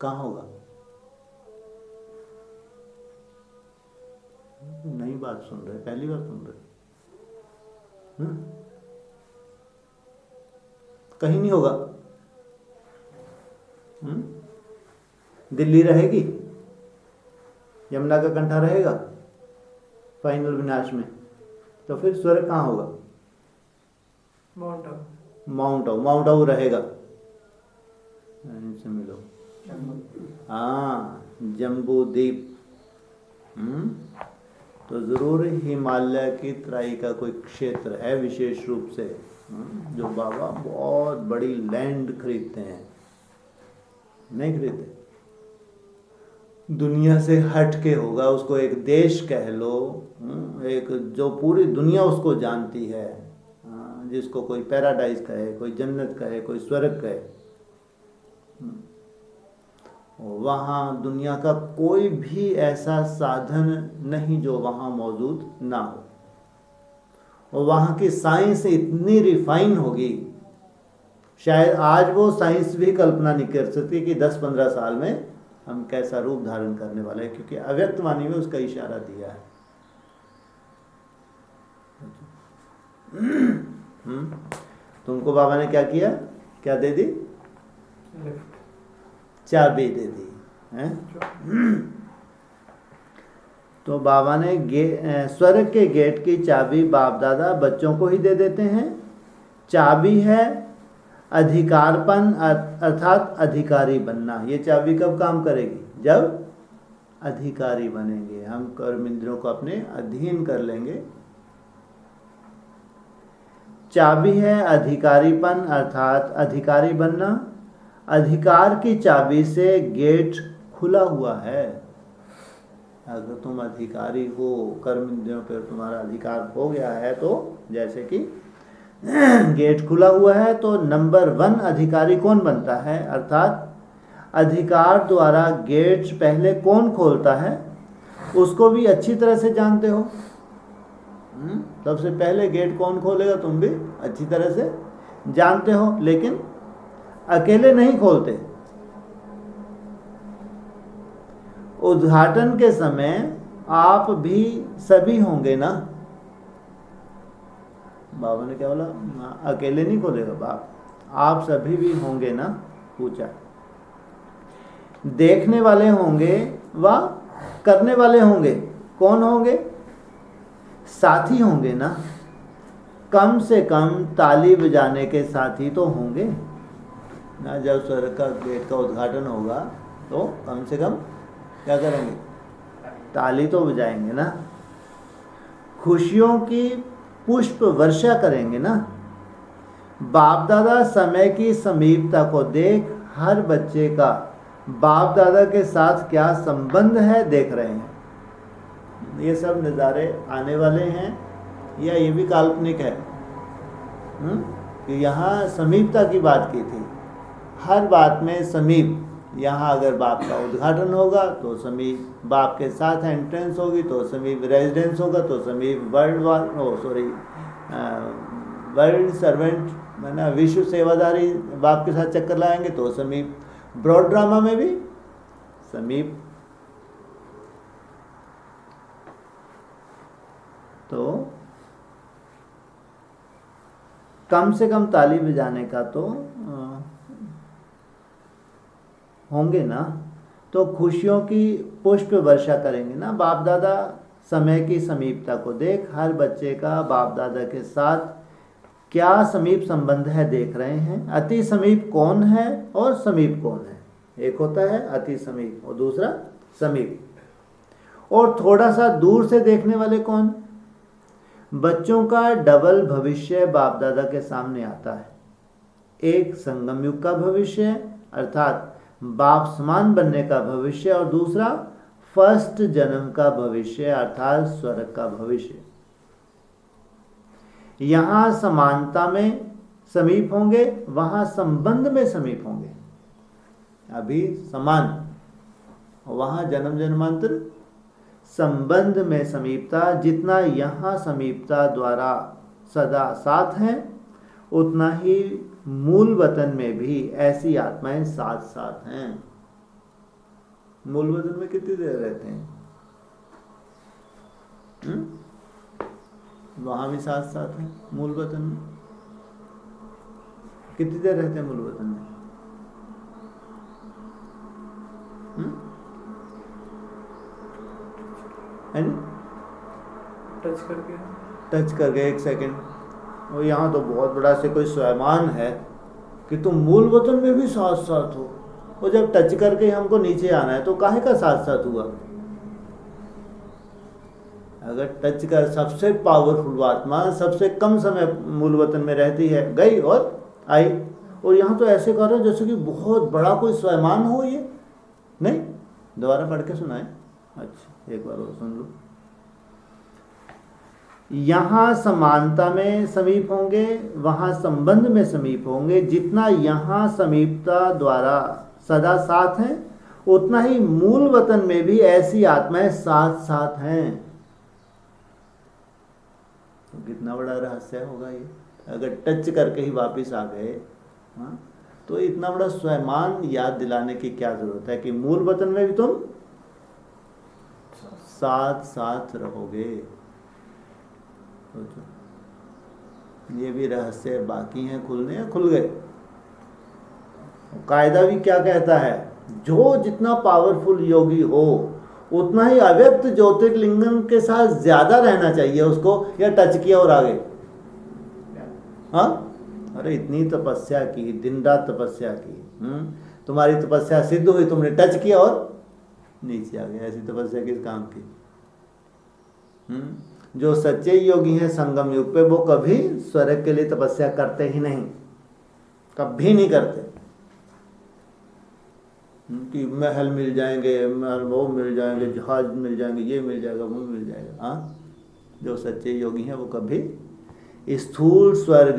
कहाँ होगा? नई बात सुन रहे, पहली बार सुन रहे? कहीं नहीं होगा। दिल्ली रहेगी, यमुना का कंठा रहेगा फाइनल विनाश में, तो फिर स्वर्ग कहाँ होगा? माउंट आबू रहेगा। इनसे मिलो। हाँ, जम्बू द्वीप। तो जरूर हिमालय की तराई का कोई क्षेत्र है विशेष रूप से, जो बाबा बहुत बड़ी लैंड खरीदते हैं। नहीं खरीदते, दुनिया से हट के होगा, उसको एक देश कह लो, एक जो पूरी दुनिया उसको जानती है, जिसको कोई पैराडाइज कहे, कोई जन्नत कहे, कोई स्वर्ग कहे। वहाँ दुनिया का कोई भी ऐसा साधन नहीं जो वहाँ मौजूद ना हो, और वहाँ की साइंस इतनी रिफाइन होगी, शायद आज वो साइंस भी कल्पना नहीं कर सकती कि 10-15 साल में हम कैसा रूप धारण करने वाले हैं, क्योंकि अव्यक्त वाणी में उसका इशारा दिया है। तुमको बाबा ने क्या किया, क्या दे दी? चाबी दे दी है। तो बाबा ने स्वर्ग के गेट की चाबी बाप दादा बच्चों को ही दे देते हैं। चाबी है अधिकारपन, अर्थात अधिकारी बनना। ये चाबी कब काम करेगी? जब अधिकारी बनेंगे, हम कर्म इंद्रियों को अपने अधीन कर लेंगे। चाबी है अधिकारीपन, अर्थात अधिकारी बनना। अधिकार की चाबी से गेट खुला हुआ है। अगर तुम अधिकारी हो, कर्म इंद्रियों पर तुम्हारा अधिकार हो गया है, तो जैसे कि गेट खुला हुआ है, तो नंबर 1 अधिकारी कौन बनता है? अर्थात अधिकार द्वारा गेट पहले कौन खोलता है, उसको भी अच्छी तरह से जानते हो। सबसे पहले गेट कौन खोलेगा तुम भी अच्छी तरह से जानते हो, लेकिन अकेले नहीं खोलते। उद्घाटन के समय आप भी सभी होंगे ना। बाबा ने क्या बोला? अकेले नहीं खोलेगा बाप, आप सभी भी होंगे ना। पूछा, देखने वाले होंगे व करने वाले होंगे। कौन होंगे? साथी होंगे ना। कम से कम ताली बजाने के साथी तो होंगे ना। जब स्वर्ग का गेट का उद्घाटन होगा तो कम से कम क्या करेंगे? ताली तो बजाएंगे ना। खुशियों की पुष्प वर्षा करेंगे ना। बाप दादा समय की समीपता को देख हर बच्चे का बाप दादा के साथ क्या संबंध है देख रहे हैं। ये सब नज़ारे आने वाले हैं, या ये भी काल्पनिक है कि यहाँ समीपता की बात की थी। हर बात में समीप। यहाँ अगर बाप का उद्घाटन होगा तो समीप बाप के साथ एंट्रेंस होगी, तो समीप रेजिडेंस होगा, तो समीप वर्ल्ड सर्वेंट ना, विश्व सेवादारी बाप के साथ चक्कर लाएंगे, तो समीप। ब्रॉड ड्रामा में भी समीप। तो कम से कम ताली बजाने का तो होंगे ना। तो खुशियों की पुष्प वर्षा करेंगे ना। बाप दादा समय की समीपता को देख हर बच्चे का बाप दादा के साथ क्या समीप संबंध है देख रहे हैं। अति समीप कौन है और समीप कौन है? एक होता है अति समीप और दूसरा समीप। और थोड़ा सा दूर से देखने वाले कौन? बच्चों का डबल भविष्य बाप दादा के सामने आता है। एक संगम युग का भविष्य अर्थात बाप समान बनने का भविष्य, और दूसरा फर्स्ट जन्म का भविष्य अर्थात स्वर्ग का भविष्य। यहाँ समानता में समीप होंगे, वहाँ संबंध में समीप होंगे। अभी समान, वहाँ जन्म जन्मांतर संबंध में समीपता। जितना यहाँ समीपता द्वारा सदा साथ हैं, उतना ही मूल वतन में भी ऐसी आत्माएं साथ साथ हैं। मूल वतन में कितनी देर रहते हैं? वहां भी साथ साथ है मूल वतन में। कितनी देर रहते हैं मूल वतन में? टच करके 1 सेकेंड। और यहाँ तो बहुत बड़ा से कोई स्वयमान है कि तुम मूल वतन में भी साथ साथ हो, और जब टच करके हमको नीचे आना है तो काहे का साथ साथ हुआ? अगर टच कर, सबसे पावरफुल आत्मा सबसे कम समय मूल वतन में रहती है, गई और आई, और यहाँ तो ऐसे कर रहे जैसे कि बहुत बड़ा कोई स्वयमान हो। ये नहीं, दोबारा पढ़ के सुनाए। अच्छा, एक बार और सुन लो। यहाँ समानता में समीप होंगे, वहाँ संबंध में समीप होंगे। जितना यहाँ समीपता द्वारा सदा साथ हैं, उतना ही मूल वतन में भी ऐसी आत्माएं साथ साथ हैं। तो कितना बड़ा रहस्य होगा ये, अगर टच करके ही वापस आ गए। हाँ, तो इतना बड़ा स्वयमान याद दिलाने की क्या जरूरत है कि मूल वतन में भी तुम साथ साथ रहोगे। ये भी रहस्य बाकी हैं खुलने, या खुल गए? कायदा भी क्या कहता है? जो जितना पावरफुल योगी हो उतना ही अव्यक्त ज्योतिर्लिंगम के साथ ज्यादा रहना चाहिए उसको, या टच किया और आगे। हाँ, अरे इतनी तपस्या की, दिन रात तपस्या की, तुम्हारी तपस्या सिद्ध हुई, तुमने टच किया और नीचे आ गया। ऐसी तपस्या किस काम की? जो सच्चे योगी हैं संगम युग पे, वो कभी स्वर्ग के लिए तपस्या करते ही नहीं, कभी नहीं करते कि महल मिल जाएंगे, महल वो मिल जाएंगे, जहाज मिल जाएंगे, ये मिल जाएगा, वो मिल जाएगा। हाँ, जो सच्चे योगी हैं वो कभी स्थूल स्वर्ग,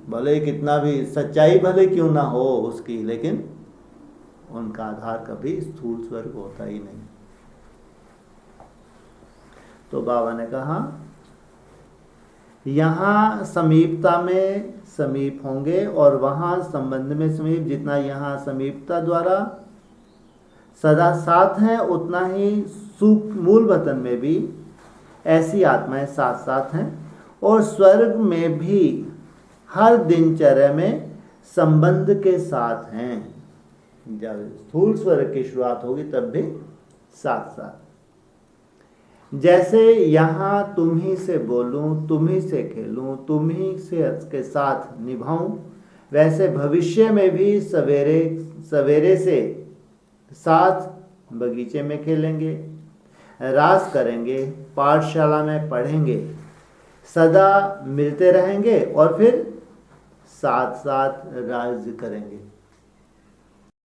भले कितना भी सच्चाई भले क्यों ना हो उसकी, लेकिन उनका आधार कभी स्थूल स्वर्ग होता ही नहीं। तो बाबा ने कहा यहाँ समीपता में समीप होंगे और वहाँ संबंध में समीप। जितना यहाँ समीपता द्वारा सदा साथ हैं, उतना ही मूल वतन में भी ऐसी आत्माएं साथ साथ हैं। और स्वर्ग में भी हर दिनचर्या में संबंध के साथ हैं। जब स्थूल स्वर्ग की शुरुआत होगी तब भी साथ साथ। जैसे यहाँ तुम ही से बोलूं, तुम ही से खेलूं, तुम ही से के साथ निभाऊं, वैसे भविष्य में भी सवेरे सवेरे से साथ बगीचे में खेलेंगे, रास करेंगे, पाठशाला में पढ़ेंगे, सदा मिलते रहेंगे और फिर साथ साथ राज्य करेंगे।